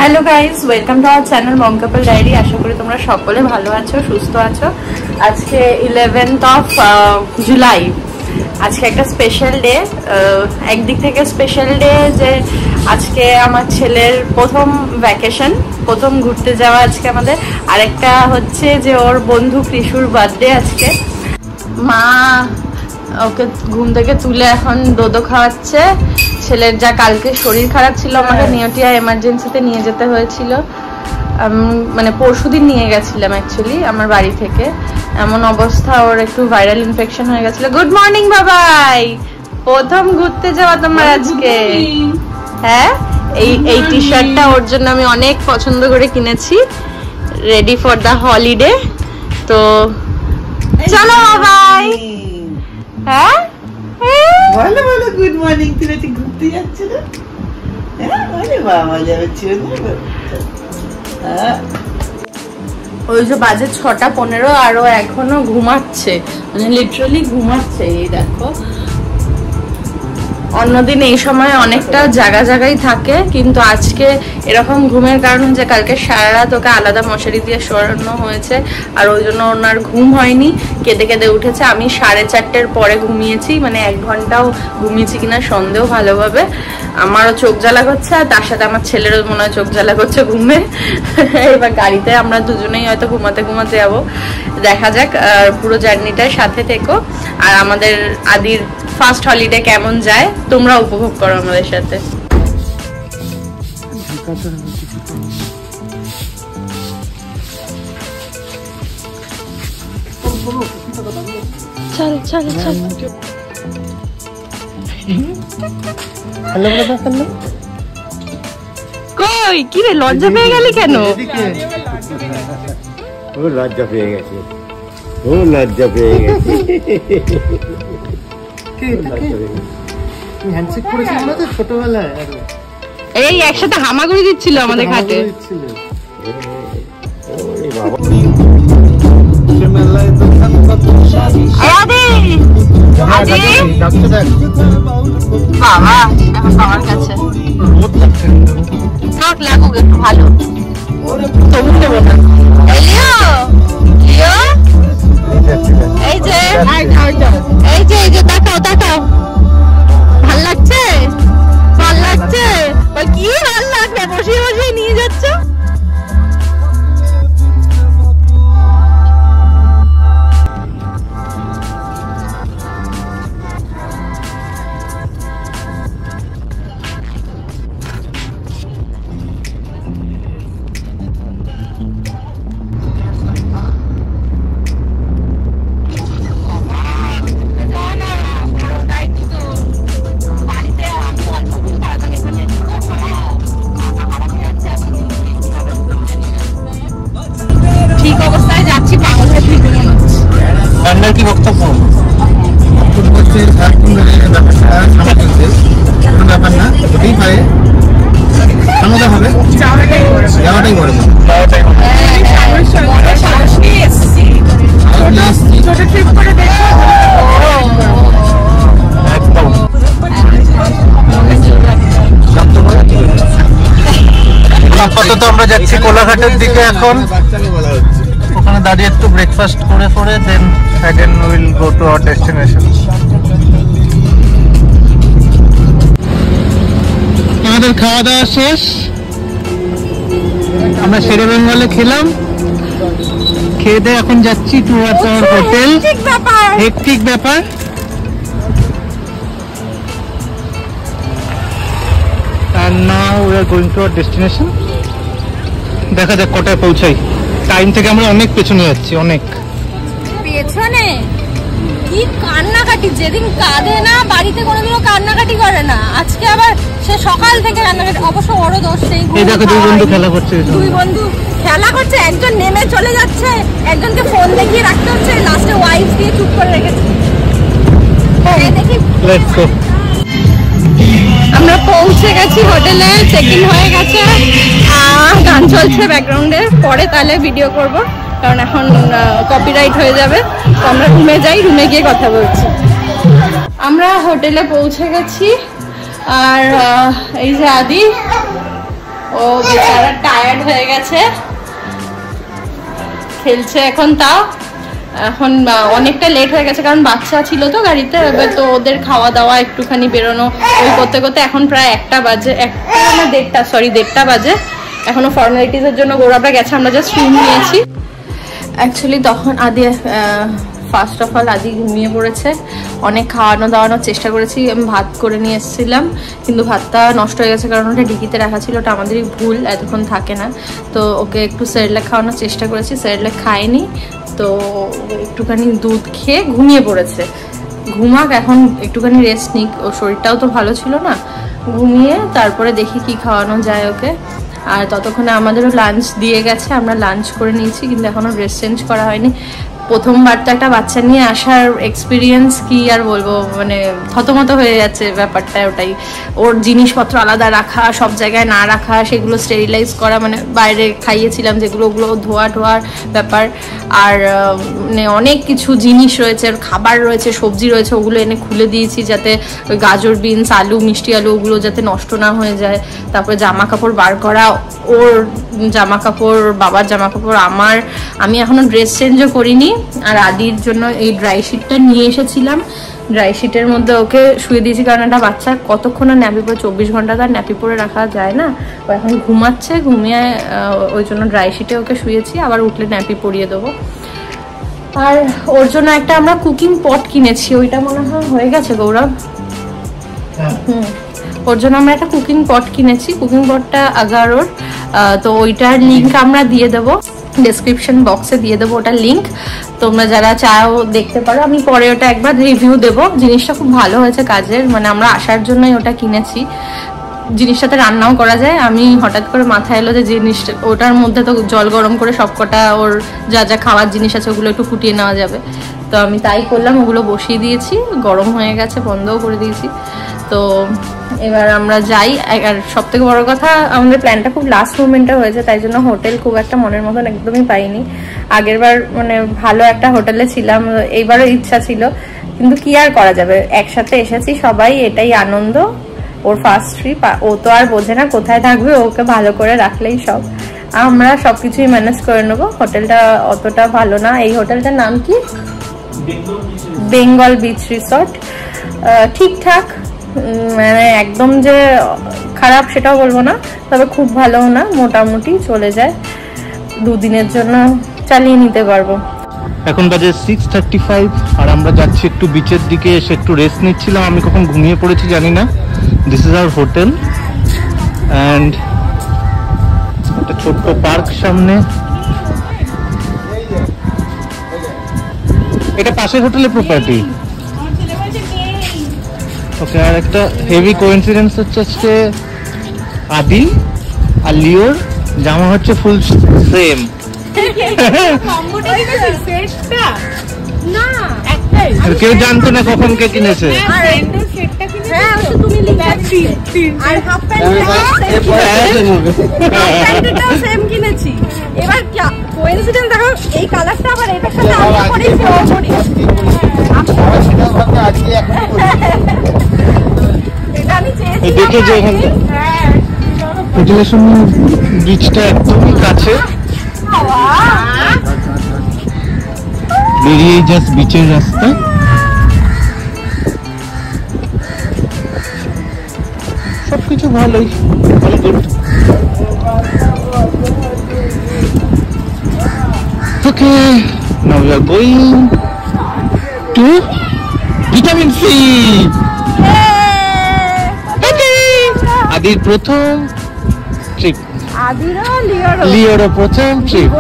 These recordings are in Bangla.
Hello guys welcome to our channel mom couple diary. आशा करी तुम्हारा सकले भालो आछो सुस्थ आछो। आज के 11th ऑफ जुलाई आज के एक स्पेशल डे। एक दिक थेके स्पेशल डे जे आज के आमार छेलेर प्रथम वैकेशन, प्रथम घुरते जावा आज के आमादेर। आरेकटा होच्छे जे ओर बंधु कृषुर बार्थडे आज के। मा ओके घुम থেকে তুলে এখন দোদো খাওয়াচ্ছে। ছেলের যা কালকে শরীর খারাপ ছিল আমাকে নিউটিয়া এমার্জেন্সিতে নিয়ে যেতে হয়েছিল, মানে পরশুদিন নিয়ে গেছিলাম অ্যাকচুয়ালি আমার বাড়ি থেকে। এমন অবস্থা ওর একটু ভাইরাল ইনফেকশন হয়ে গেছিল। গুড মর্নিং বাবাই, প্রথম ঘুরতে যাওয়া তোমার আজকে। হ্যাঁ, এই টি শার্টটা ওর জন্য আমি অনেক পছন্দ করে কিনেছি, রেডি ফর দ্য হলিডে। তো চলো বাবাই। হ্যাঁ ভালো ভালো গুড মর্নিং। তুই রাতে ঘুরতে যাচ্ছ না? হ্যাঁ আরে বাবা যাচ্ছে না। ওই যে বাজে 6:15 আর ও এখনো ঘুমাচ্ছে, মানে লিটারালি ঘুমাচ্ছে। এই দেখো, অন্যদিন এই সময় অনেকটা জায়গা জায়গায় থাকে, কিন্তু আজকে এরকম ঘুমের কারণ যে কালকে সারা রাত ওকে আলাদা মশারি দিয়ে শোয়ানো হয়েছে আর ওই জন্য ওনার ঘুম হয়নি, কেঁদে কেঁদে উঠেছে। আমি 4:30-র পরে ঘুমিয়েছি, মানে 1 ঘন্টাও ঘুমিয়েছি কিনা সন্দেহ ভালোভাবে। আমারও চোখ জ্বালা করছে আর তার সাথে আমার ছেলেরও মনে হয় চোখ জ্বালা করছে ঘুমে। এবার গাড়িতে আমরা দুজনেই হয়তো ঘুমাতে ঘুমাতে যাবো, দেখা যাক। পুরো জার্নিটার সাথে থেকো আর আমাদের আদির ফার্স্ট হলিডে কেমন যায় তোমরা উপভোগ করো আমাদের সাথে। চল চল চল। কই কি রে, লজ্জা পেয়ে গেলি কেন? ও লজ্জা পেয়ে গেছে, ও লজ্জা পেয়ে গেছে। হ্যান্ডশেক করেছিল না তো ছোটবেলায়? এই একসাথে হামাগুড়ি দিচ্ছিল আমাদের ঘাটে। বাবা এখন বাবার কাছে থাক, লাগুক একটু ভালো। তবু দেবো না। এই যে এই যে এই যে তাকাও তাকাও, ভাল লাগছে? ভাল লাগছে? কি ভাল লাগবে, বসিয়ে বসিয়ে নিয়ে যাচ্ছ। কি বক্তব্য? ব্যাপার না, হতেই পারে, সামনে হবে, যাওয়াটাই বড়। আপাতত আমরা যাচ্ছি কোলাঘাটের দিকে। এখন ওখানে দাঁড়িয়ে একটু ব্রেকফাস্ট করে পরে দেন again we'll go to our destination. আমাদের খাওয়া দাওয়া শেষ, আমরা শেরে বেঙ্গলে খেলাম, খেয়ে দিয়ে এখন যাচ্ছি টুয়ার্ডস আওয়ার হোটেল। হেক্টিক ব্যাপার। and now we are going to our destination. দেখা যাক কটায় পৌঁছাই। টাইম থেকে আমরা অনেক পেছনে যাচ্ছি, অনেক পেছনে। কি কান্নাকাটি, যেদিন কাঁদে না বাড়িতে কোনোদিনও কান্নাকাটি করে না, আজকে আবার সে সকাল থেকে কান্নাকাটি। অবশ্য বড় দোষ নেই, এই দেখো দুই বন্ধু খেলা করছে। দুই বন্ধু খেলা করছে, একজন নেমে চলে যাচ্ছে, একজনকে ফোন দেখিয়ে রাখতে হচ্ছে, লাস্টে ওয়াইফ দিয়ে চুপ করে রেখেছে। দেখি লেটস গো। আমরা পৌঁছে গেছি হোটেলে, চেক ইন হয়ে গেছে, গান চলছে ব্যাকগ্রাউন্ডে। পরে তাহলে ভিডিও করব, কারণ এখন কপিরাইট হয়ে যাবে। তো আমরা রুমে যাই, রুমে গিয়ে কথা বলছি। আমরা হোটেলে পৌঁছে গেছি আর এই যে আদি, ও ও বেচারা টায়ার্ড হয়ে গেছে, খেলছে এখন। তাও এখন অনেকটা লেট হয়ে গেছে কারণ বাচ্চা ছিল তো গাড়িতে, এবার তো ওদের খাওয়া দাওয়া একটুখানি বেরোনো ওই করতে করতে এখন প্রায় 1টা বাজে, 1:30 বাজে। এখনো ফর্মালিটিসের জন্য গৌরবরা গেছে, আমরা জাস্ট রুম নিয়েছি। অ্যাকচুয়ালি তখন আদি ফার্স্ট অফ অল আদি ঘুমিয়ে পড়েছে। অনেক দাওয়ানোর চেষ্টা করেছি, আমি ভাত করে নিয়ে এসেছিলাম কিন্তু ভাতটা নষ্ট হয়ে গেছে কারণ ওটা ডিকিতে রাখা ছিল, ওটা আমাদেরই ভুল, এতক্ষণ থাকে না। তো ওকে একটু সেরেলাক খাওয়ানোর চেষ্টা করেছি, সেরেলাক খায়নি, তো একটুখানি দুধ খেয়ে ঘুমিয়ে পড়েছে। ঘুমাক, এখন একটুখানি রেস্ট নিক, ওর শরীরটাও তো ভালো ছিল না। ঘুমিয়ে তারপরে দেখি কি খাওয়ানো যায় ওকে। আর ততক্ষণে আমাদেরও লাঞ্চ দিয়ে গেছে, আমরা লাঞ্চ করে নিয়েছি কিন্তু এখনও ড্রেস চেঞ্জ করা হয়নি। প্রথমবার তো একটা বাচ্চা নিয়ে আসার এক্সপিরিয়েন্স কি আর বলবো, মানে থতমত হয়ে যাচ্ছে ব্যাপারটা। ওটাই ওর জিনিসপত্র আলাদা রাখা, সব জায়গায় না রাখা, সেগুলো স্টেরিলাইজ করা, মানে বাইরে খাইয়েছিলাম যেগুলো ওগুলো ধোয়ার ব্যাপার। আর মানে অনেক কিছু জিনিস রয়েছে, খাবার রয়েছে, সবজি রয়েছে, ওগুলো এনে খুলে দিয়েছি যাতে ওই গাজর, বিনস, আলু, মিষ্টি আলু ওগুলো যাতে নষ্ট না হয়ে যায়। তারপরে জামা কাপড় বার করা, ওর জামা কাপড়, বাবার জামা কাপড়, আমি এখনো ড্রেস চেঞ্জও করিনি। আর আদির জন্য এই ড্রাই শিটটা নিয়ে এসেছিলাম, ড্রাই শিটের মধ্যে ওকে শুয়ে দিয়েছি কারণ একটা বাচ্চা কতক্ষণ আর ন্যাপি পরে, 24 ঘন্টা তার ন্যাপি পরে রাখা যায় না। ও এখন ঘুমাচ্ছে, ঘুমিয়ে ওই জন্য ড্রাই শিটে ওকে শুয়েছি, আবার উঠলে ন্যাপি পরিয়ে দেবো। আর ওর জন্য একটা আমরা কুকিং পট কিনেছি, ওইটা মনে হয় হয়ে গেছে গৌরব। ওর জন্য আমরা একটা কুকিং পট কিনেছি, কুকিং পটটা আগারোর। তো ওইটার লিঙ্ক আমরা দিয়ে দেবো ডেসক্রিপশন বক্সে, দিয়ে দেবো ওটার লিঙ্ক, তোমরা যারা চাও দেখতে পারো। আমি পরে ওটা একবার রিভিউ দেবো। জিনিসটা খুব ভালো হয়েছে কাজের, মানে আমরা আসার জন্যই ওটা কিনেছি। জিনিসটাতে রান্নাও করা যায়। আমি হঠাৎ করে মাথায় এলো যে জিনিসটা, ওটার মধ্যে তো জল গরম করে সবকটা ওর যা যা খাওয়ার জিনিস আছে ওগুলো একটু ফুটিয়ে নেওয়া যাবে, তো আমি তাই করলাম। ওগুলো বসিয়ে দিয়েছি, গরম হয়ে গেছে, বন্ধও করে দিয়েছি। তো এবার আমরা যাই। আর সব থেকে বড় কথা, আমাদের প্ল্যানটা খুব লাস্ট মোমেন্টে হয়েছে, তাই জন্য হোটেল খুব একটা মনের মতন একদমই পাইনি। আগেরবার মানে ভালো একটা হোটেলে ছিলাম, এইবারও ইচ্ছা ছিল কিন্তু কি আর করা যাবে, একসাথে এসেছি সবাই, এটাই আনন্দ। ওর ফার্স্ট ট্রিপ, ও তো আর বোঝে না কোথায় থাকবে, ওকে ভালো করে রাখলেই সব। আমরা সবকিছুই ম্যানেজ করে নেবো। হোটেলটা অতটা ভালো না। এই হোটেলটার নাম কি? Bengal beach resort. ঠিকঠাক, মানে একদম যে খারাপ সেটাও বলবো না, তবে খুব ভালো না, মোটামুটি চলে যায়, 2 দিনের জন্য চালিয়ে নিতে পারবো। এখন বাজে 6:35 আর আমরা যাচ্ছি একটু বিচের দিকে, এসে একটু রেস্ট নিচ্ছিলাম। আমি কখন ঘুমিয়ে পড়েছি জানি না। This is our hotel and একটা ছোট্ট পার্ক সামনে। এটা পাশের হোটেলের প্রপার্টি। ওকে, আর একটা হেভি কোইন্সিডেন্স হচ্ছে আজকে আদি আর লিওর জামা হচ্ছে ফুল সেম। কেউ জানতো না কখন কে কিনেছে। এবার কোইন্সিডেন্স দেখো, এই কালারটা আবার এটার সাথে আমরা করেছি। দেখে যে এখানটা হোটেলের সামনে বিচটা একদমই কাছে, বেরিয়ে জাস্ট বিচের রাস্তা। সবকিছু ভালোই, ভালো good. Okay, now we are going to vitamin C. আদির প্রথম ট্রিপ, লিওরও প্রথম ট্রিপ,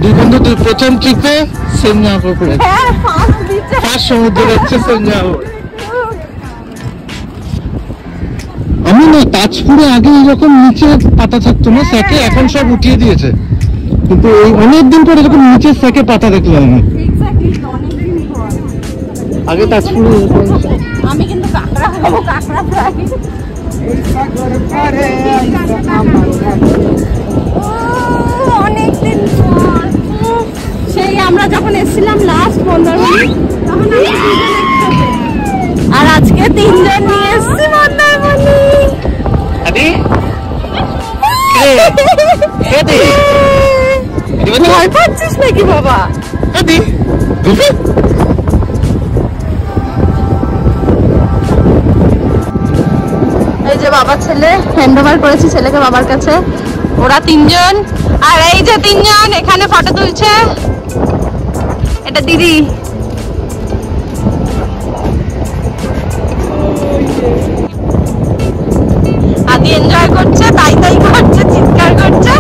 দুই বন্ধু প্রথম ট্রিপে সেম জামা কাপড় পরে, ফার্স্ট সমুদ্রে যাচ্ছে সেম জামা কাপড়। আমি না তাজপুরে আগে এরকম নিচে পাতা থাকতো না স্যাকে, এখন সব উঠিয়ে দিয়েছে, কিন্তু এই অনেকদিন পরে এরকম নিচে স্যাকে পাতা দেখলাম আমি। আগে তাজপুরে আমি কিন্তু কাঁকড়া খাবো, কাঁকড়া ফ্রাই। অনেকদিন পর সেই আমরা যখন এসেছিলাম লাস্ট মন্দারমণি, তখন আর আজকে 3 জন নিয়ে এসেছি মন্দারমণি। ভয় পাচ্ছিস নাকি বাবা? এই যে বাবা ছেলে হ্যান্ড ওভার করেছি ছেলেকে বাবার কাছে। ওরা 3 জন, আর এই যে 3 জন এখানে ফটো তুলছে। এটা দিদি। আদি এনজয় করছে, তাই তাই করছে, চিৎকার করছে।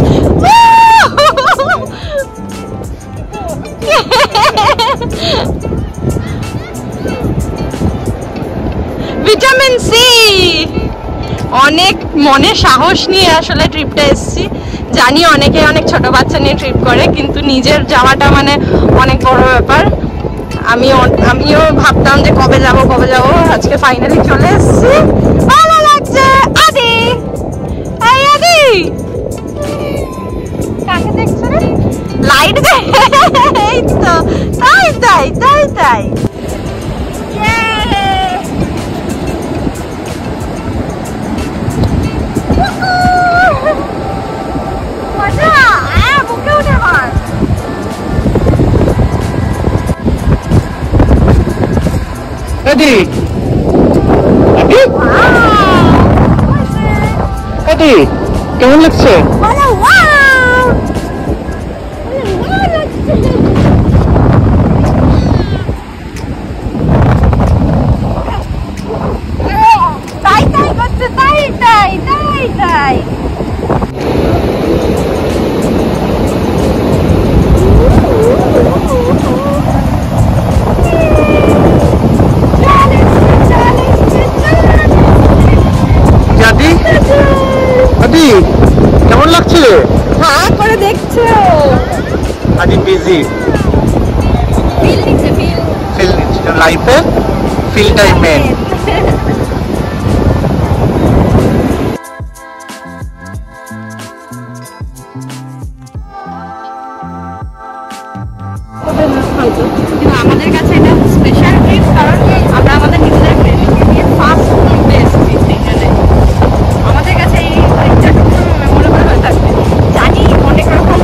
Vitamin C. অনেক মনে সাহস নিয়ে আসলে ট্রিপটা এসেছি। জানি অনেকে অনেক ছোট বাচ্চা নিয়ে ট্রিপ করে, কিন্তু নিজের যাওয়াটা মানে অনেক বড় ব্যাপার। আমিও ভাবতাম যে কবে যাব। আজকে ফাইনালি চলে এসেছি, ভালো লাগছে। আদি, এই আদি কাকে দেখছো রে? লাইট দে। এই তো, তাই মজা। বুকে উঠে মার। আদি কেমন লাগছে? তাই আদি কেমন লাগছে? হ্যাঁ করে দেখছো। আদি বিজি ফিল নিচ্ছে লাইফে, ফিলটাই মেন। আমাদের কাছে এটা স্পেশাল ট্রিপ, কারণ আমরা আমাদের নিজেদের ফ্রেন্ডকে নিয়ে ফার্স্ট ঘুরতে এসেছি তিনজনে। আমাদের কাছে এই ট্রিপটা সবসময় মেমোরেবল হয়ে থাকবে। জানি অনেক রকম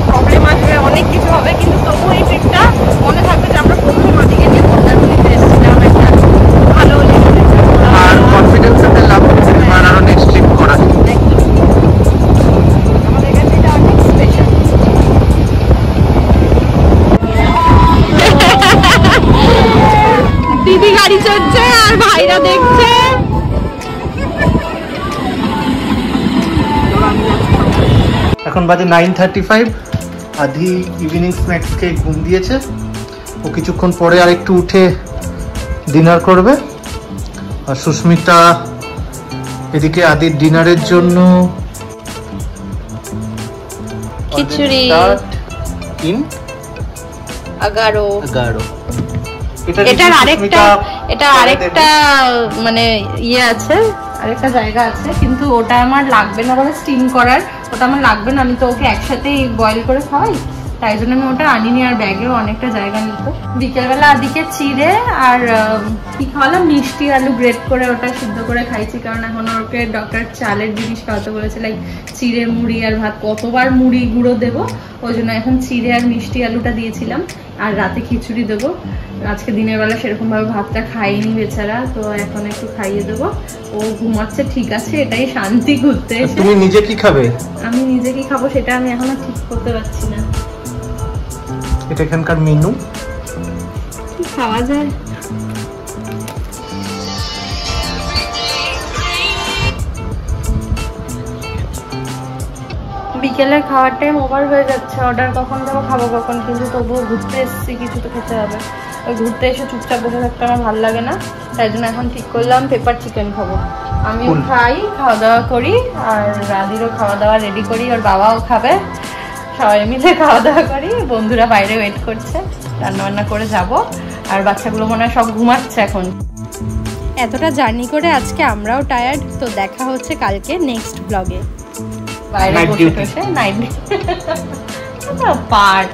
প্রবলেম আসবে, অনেক কিছু হবে, কিন্তু তবু এই ট্রিপটা মনে থাকবে যে আমরা প্রথম আদিকে নিয়ে মন্দারমণিতে এসেছিলাম। একটা ভালো আর কনফিডেন্স সাথে লাভ করতে আর আরো নেক্সট ট্রিপ করা। আমাদের কাছে এটা অনেক স্পেশাল। দিদি গাড়ি চড়ছে আর ভাইরা দেখছে। এখন বাজে 9:35। আদি ইভিনিং স্ন্যাক্স খেয়ে ঘুম দিয়েছে। ও কিছুক্ষণ পরে আর একটু উঠে ডিনার করবে। আর সুস্মিতা এদিকে আদির ডিনারের জন্য খিচুড়ি ইন 11। 11 এটা আরেকটা মানে ইয়ে আছে, আরেকটা জায়গা আছে, কিন্তু ওটা আমার লাগবে না বলে স্টিম করার। ওটা আমার লাগবে না, আমি তো ওকে একসাথেই বয়েল করে খাওয়াই, তাই জন্য আমি ওটা আনিনি। আর ব্যাগেও অনেকটা জায়গা নিত। বিকেলবেলা আদিকে চিড়ে আর কি খাওয়ালাম, মিষ্টি আলু গ্রেট করে ওটা সিদ্ধ করে খাইছি, কারণ এখন ওকে ডক্টর চালের জিনিস খাওয়াতে বলেছে, লাইক চিড়ে, মুড়ি আর ভাত। কতবার মুড়ি গুঁড়ো দেবো, ওই জন্য এখন চিড়ে আর মিষ্টি আলুটা দিয়েছিলাম। আর রাতে খিচুড়ি দেবো। আজকে দিনের বেলা সেরকম ভাবে ভাতটা খাইনি বেচারা, তো এখন একটু খাইয়ে দেবো। ও ঘুমাচ্ছে, ঠিক আছে, এটাই শান্তি ঘুরতে এসে। তুমি নিজে কি খাবে? আমি নিজে কি খাবো সেটা আমি এখনো ঠিক করতে পারছি না। এটা এখানকার মেনু। কি খাওয়া যায়? বিকেলের খাওয়ার টাইম ওভার হয়ে যাচ্ছে। অর্ডার কখন যাবো, খাবো কখন, কিন্তু তবুও ঘুরতে এসেছি, কিছু তো খেতে হবে। ওই ঘুরতে এসে চুপচাপ বসে থাকতে আমার ভালো লাগে না, তাই জন্য এখন ঠিক করলাম পেপার চিকেন খাবো। আমিও খাই, খাওয়া দাওয়া করি, আর রাধিরও খাওয়া দাওয়া রেডি করি, ওর বাবাও খাবে, সবাই মিলে খাওয়া দাওয়া করি। বন্ধুরা বাইরে ওয়েট করছে, রান্নাবান্না করে যাব। আর বাচ্চাগুলো মনে হয় সব ঘুমাচ্ছে এখন। এতটা জার্নি করে আজকে আমরাও টায়ার্ড, তো দেখা হচ্ছে কালকে নেক্সট ব্লগে। বাইরে বসে বসে নাইট পার্ট